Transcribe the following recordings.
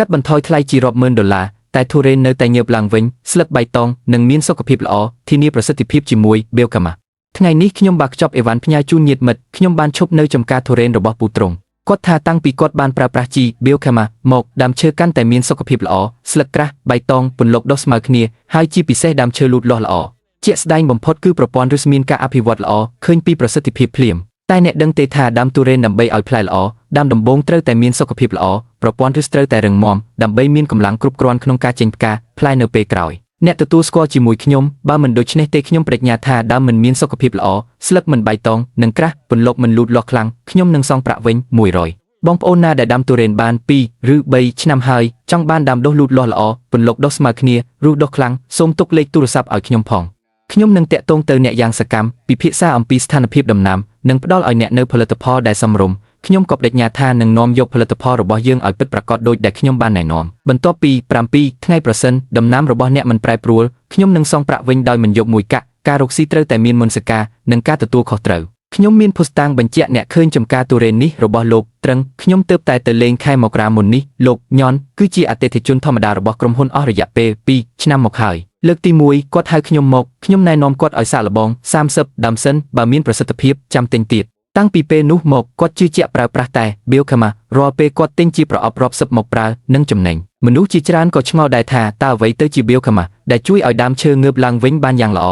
កាត់បន្ថយថ្លៃជារាប់ម៉ឺនដុល្លារតែធូរ៉េននៅតែងើបឡើងវិញស្លឹកបៃតងនិងមានសុខភាពល្អធានាប្រសិទ្ធភាពជាមួយ Biocama ថ្ងៃនេះខ្ញុំបានខ្ចប់អេវ៉ាន់ផ្ញើជូនញាតិមិត្តខ្ញុំបានឈប់នៅចំការធូរ៉េនរបស់ពូត្រង់គាត់ថាតាំងពីគាត់បានប្រើប្រាស់ជី Biocama មកដើមឈើកាន់តែមានសុខភាពល្អស្លឹកក្រាស់បៃតងពន្លកដុះស្មើគ្នាហើយជាពិសេសដើមឈើលូតលាស់ល្អជាក់ស្ដែងបំផុតគឺប្រព័ន្ធឫសមានការអភិវឌ្ឍល្អឃើញពីប្រសិទ្ធភាពភ្លាមតែអ្នកដឹងទេថាដើមទុរេនដើម្បីឲ្យផ្លែល្អដើមដំបូងត្រូវតែមានសុខភាពល្អប្រព័ន្ធឫសត្រូវតែរឹងមាំដើម្បីមានកម្លាំងគ្រប់គ្រាន់ក្នុងការចេញផ្កាផ្លែនៅពេលក្រោយអ្នកទទួលស្គាល់ជាមួយខ្ញុំបើមិនដូច្នេះទេខ្ញុំប្រាជ្ញាថាដើមមិនមានសុខភាពល្អស្លឹកមិនបៃតងនិងក្រាស់ពន្លកមិនលូតលាស់ខ្លាំងខ្ញុំនឹងសងប្រាក់វិញ100បងប្អូនណាដែលដាំទុរេនបាន2ឬ3ឆ្នាំហើយចង់បានដើមដុះលូតលាស់ល្អពន្លកដុះស្មើគ្នាឬដុះខ្លាំងសូមទុកលេខទូរស័ព្ទឲ្យខ្ញុំផងខ្ញុំនឹងតាក់ទងទៅអ្នកយ៉ាងសកម្មពិភាក្សាអំពីស្ថានភាពដំណាំនិងផ្ដល់ឲ្យអ្នកនៅផលិតផលដែលសមរម្យខ្ញុំក៏បដិញ្ញាថានឹងនាំយកផលិតផលរបស់យើងឲ្យពិតប្រាកដដូចដែលខ្ញុំបានណែនាំបន្ទាប់ពី7ថ្ងៃប្រសិនដំណាំរបស់អ្នកមិនប្រែប្រួលខ្ញុំនឹងសងប្រាក់វិញដោយមិនយកមួយកាក់ការរកស៊ីត្រូវតែមានមុនសកានិងការទទួលខុសត្រូវខ្ញុំមានភស្តុតាងបញ្ជាក់អ្នកឃើញចំការទុរេននេះរបស់លោកត្រឹងខ្ញុំទើបតែលេងខែមករាមុននេះលោកញ៉ាន់គឺជាអតិថិជនធម្មតារបស់ក្រុមហ៊ុនអស់រយៈពេល2ឆ្នាំមកហើយលើកទី1គាត់ហៅខ្ញុំមកខ្ញុំណែនាំគាត់ឲ្យសាកល្បង30ដើមសិនបើមានប្រសិទ្ធភាពចាំទិញទៀតតាំងពីពេលនោះមកគាត់ជឿជាក់ប្រើប្រាស់តែ Biocama រាល់ពេលគាត់ទិញជាប្រអប់រាប់សិបមកប្រើនិងចំណេញមនុស្សជាច្រើនក៏ឆ្ងល់ដែរថាតើអ្វីទៅជា Biocama ដែលជួយឲ្យដើមឈើងើបឡើងវិញបានយ៉ាងល្អ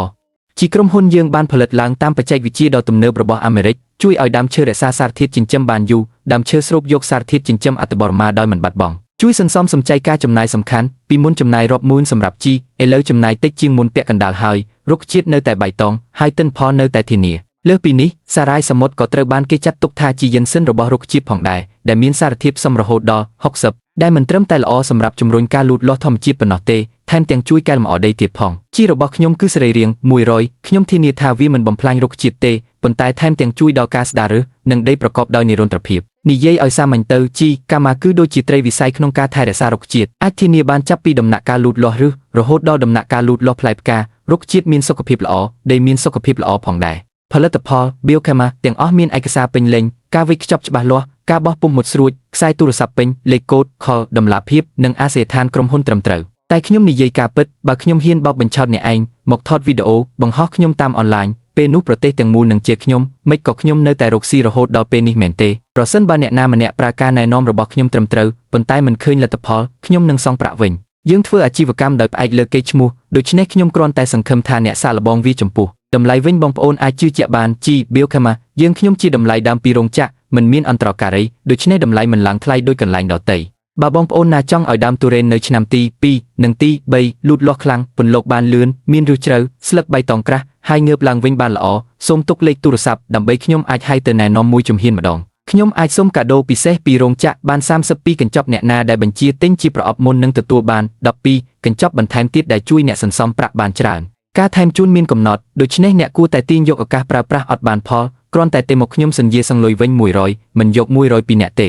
ជាក្រុមហ៊ុនយើងបានផលិតឡើងតាមបច្ចេកវិទ្យាដ៏ទំនើបរបស់អាមេរិកជួយឲ្យដើមឈើរក្សាសារធាតុចិញ្ចឹមបានយូរដើមឈើស្រូបយកសារធាតុចិញ្ចឹមអត្ថបរមាដោយមិនបាត់បង់ជួយសន្សំសំចៃការចំណាយសំខាន់ពីមុនចំណាយរាប់ម៉ឺនសម្រាប់ជីឥឡូវចំណាយតិចជាងមុនពាក់កណ្ដាលហើយរុក្ខជាតិនៅតែបៃតងហើយទិន្នផលនៅតែធានាលើសពីនេះសារ៉ាយសមុទ្រក៏ត្រូវបានគេចាត់ទុកថាជាយិនសិនរបស់រុក្ខជាតិផងដែរដែលមានសារធាតុផ្សំរហូតដល់60ដែលមិនត្រឹមតែល្អសម្រាប់ជំរុញការលូតលាស់ធម្មជាតិប៉ុណ្ណោះទេថែមទាំងជួយកែលម្អដីទៀតផងជីរបស់ខ្ញុំគឺសរីរាង្គ100ខ្ញុំធានាថាវាមិនបំផ្លាញរុក្ខជាតិទេប៉ុន្តែថែមទាំងជួយដល់ការស្ដារឫសនិងដីប្រកបដោយនិរន្តរភាពនិយាយឲ្យសាមញ្ញទៅជីកាម៉ាគឺដូចជាត្រីវិស័យក្នុងការថែរក្សារុក្ខជាតិអាចធានាបានចាប់ពីដំណាក់កាលលូតលាស់ឫសរហូតដល់ដំណាក់កាលលូតលាស់ផ្លែផ្ការុក្ខជាតិមានសុខភាពល្អដីមានសុខភាពល្អផងដែរផលិតផល Biocama ទាំងអស់មានឯកសារពេញលេញការវេចខ្ចប់ច្បាស់លាស់ការបោះពុម្ពមុតស្រួចខ្សែទូរស័ព្ទពេញលេខកូដខលតម្លាភាពនិងអាសយដ្ឋានក្រុមហ៊ុនត្រឹមត្រូវតែខ្ញុំនិយាយការពិតបើខ្ញុំហ៊ានបោកបញ្ឆោតអ្នកឯងមកថតវីដេអូបង្ហោះខ្ញុំតាមអនឡាញពេលនោះប្រទេសទាំងមូលនឹងជាខ្ញុំមិនក៏ខ្ញុំនៅតែរកស៊ីរហូតដល់ពេលនេះមែនទេប្រសិនបើអ្នកណាម្នាក់ប្រើការណែនាំរបស់ខ្ញុំត្រឹមត្រូវប៉ុន្តែមិនឃើញលទ្ធផលខ្ញុំនឹងសងប្រាក់វិញយើងធ្វើអាជីវកម្មដោយផ្អែកលើកេរ្តិ៍ឈ្មោះដូច្នេះខ្ញុំគ្រាន់តែសង្ឃឹមថាអ្នកសាកល្បងវាចំពោះតម្លៃវិញបងប្អូនអាចជឿជាក់បានជី Biocama យើងខ្ញុំជាតម្លៃដើមពីរោងចក្រមិនមានអន្តរការីដូច្នេះតម្លៃមិនឡើងថ្លៃដូចកន្លែងដទៃបើបងប្អូនណាចង់ឲ្យដើមទុរេននៅឆ្នាំទី2និងទី3លូតលាស់ខ្លាំងពន្លកបានលឿនមានឫសជ្រៅស្លឹកបៃតងក្រាស់ហើយងើបឡើងវិញបានល្អសូមទុកលេខទូរស័ព្ទដើម្បីខ្ញុំអាចហៅទៅណែនាំមួយជំហានម្ដងខ្ញុំអាចសុំកាដូពិសេសពីរោងចក្របាន32កញ្ចប់អ្នកណាដែលបញ្ជាទិញជាប្រអប់មុននឹងទទួលបាន12កញ្ចប់បន្ថែមទៀតដែលជួយអ្នកសន្សំប្រាក់បានច្រើនការថែមជូនមានកំណត់ដូច្នេះអ្នកគួរតែទាញយកឱកាសប្រើប្រាស់អត់បានផលគ្រាន់តែមកខ្ញុំសន្យាសងលុយវិញ100មិនយក100ពីអ្នកទេ